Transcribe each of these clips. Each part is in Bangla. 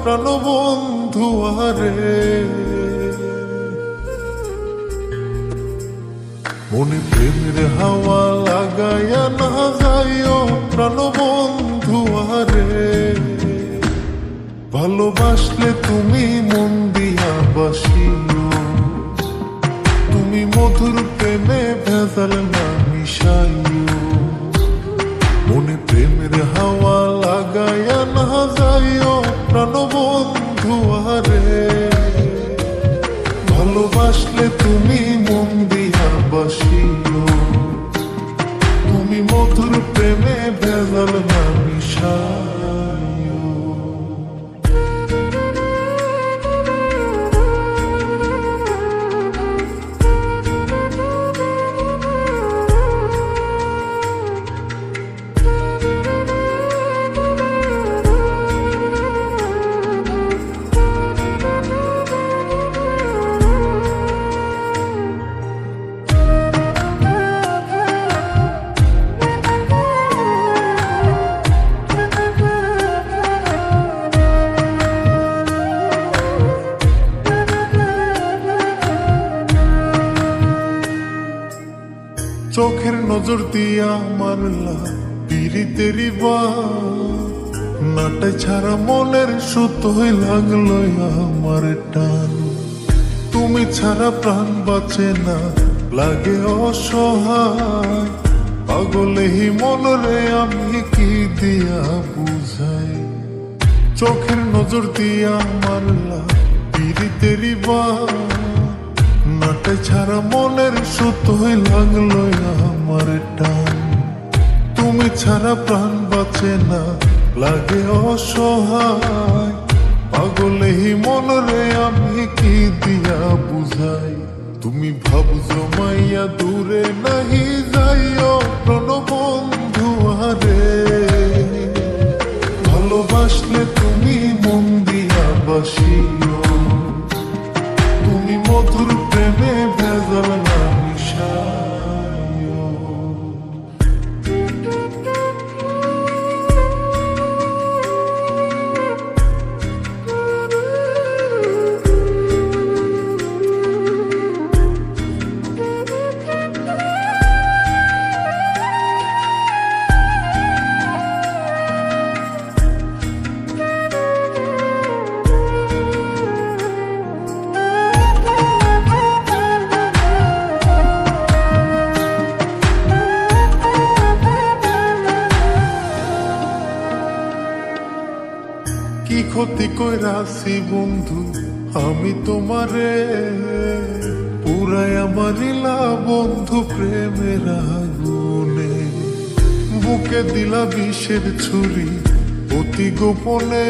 প্রাণবন্ধু আরে, মনে প্রেমের হাওয়া লাগাইয়া না যাইও প্রাণবন্ধু আরে। ভালোবাসলে তুমি মন দিয়া বাসিও, তুমি মধুর প্রেমে ভেজাল না মিশাইও। মনে প্রেমের হাওয়া লাগাইয়া না যাইও প্রাণবন্ধু আরে। ভালোবাসলে তুমি মন দিয়া বাসিও, তুমি মধুর প্রেমে ভেজাল না মিশাইও। চোখের নজর দিয়া মারলা পিরিতেরি নাটে ছাড়া মনের সুতোই লাগলো আমার টান। তুমি ছাড়া প্রাণ বাঁচে না, লাগে অসহায়। পাগলেহি মনরে আমি কি দিয়া বুঝাই। চোখের নজর দিয়া মারলা পিরিতেরি নাটে ছাড়া মনের সুতোই লাগলো আমার টান। তুমি ছাড়া প্রাণ বাঁচে না, লাগে অসহায়। পাগলেহি মনরে আমি কি দিয়া বুঝাই। তুমি ভাবছো মাইয়া দূরে নাহি যাইও প্রাণবন্ধু আরে। ভালোবাসলে তুমি মন দিয়া বাসিও, তুমি মধুর প্রেমে ভেজাল না মিশাইও। কি ক্ষতি কইরাছি বন্ধু আমি তোমারে, পুরাই আমারিলা বন্ধু প্রেমের আগুনে। বুকে দিলা বিষের ছুরি অতি গোপনে,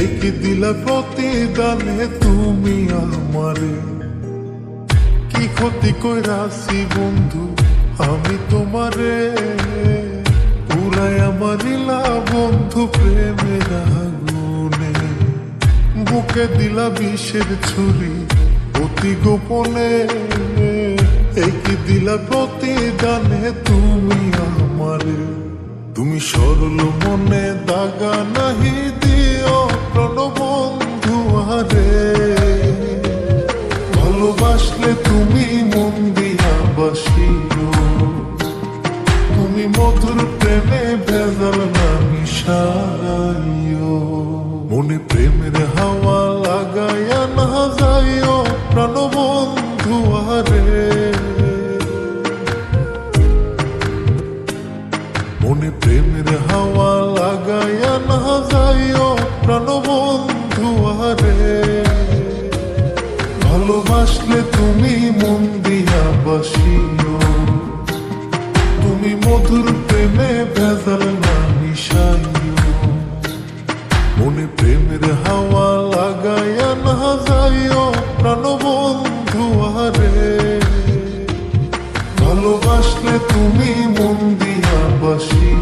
একই দিলা প্রতিদানে তুমি আমারে। কি ক্ষতি কইরাছি বন্ধু আমি তোমারে, পুরাই আমারিলা বন্ধু প্রেমের আগুনে। বুকে দিলা বিষের ছুরি অতি গোপনে, একই দিলা প্রতিদানে তুমি আমারে। তুমি সরল মনে দাগা নাহি দিও প্রাণবন্ধু আরে। ভালোবাসলে তুমি মন দিয়া বাসিও, তুমি মধুর প্রেমে ভেজাল না মিশাইও। মনে প্রেমের হাওয়া লাগাইয়া না যাইও প্রাণবন্ধু আরে। মনে প্রেমের হাওয়া লাগাইয়া না যাইও প্রাণবন্ধু আরে। ভালোবাসলে তুমি মন দিয়া বাসিও, তুমি মধুর প্রেমে ভেজাল না মিশাইও। মনে প্রেমের হাওয়া লাগাইয়া না যাইও প্রাণবন্ধু আরে। ভালোবাসলে তুমি মন দিয়া বাসিও,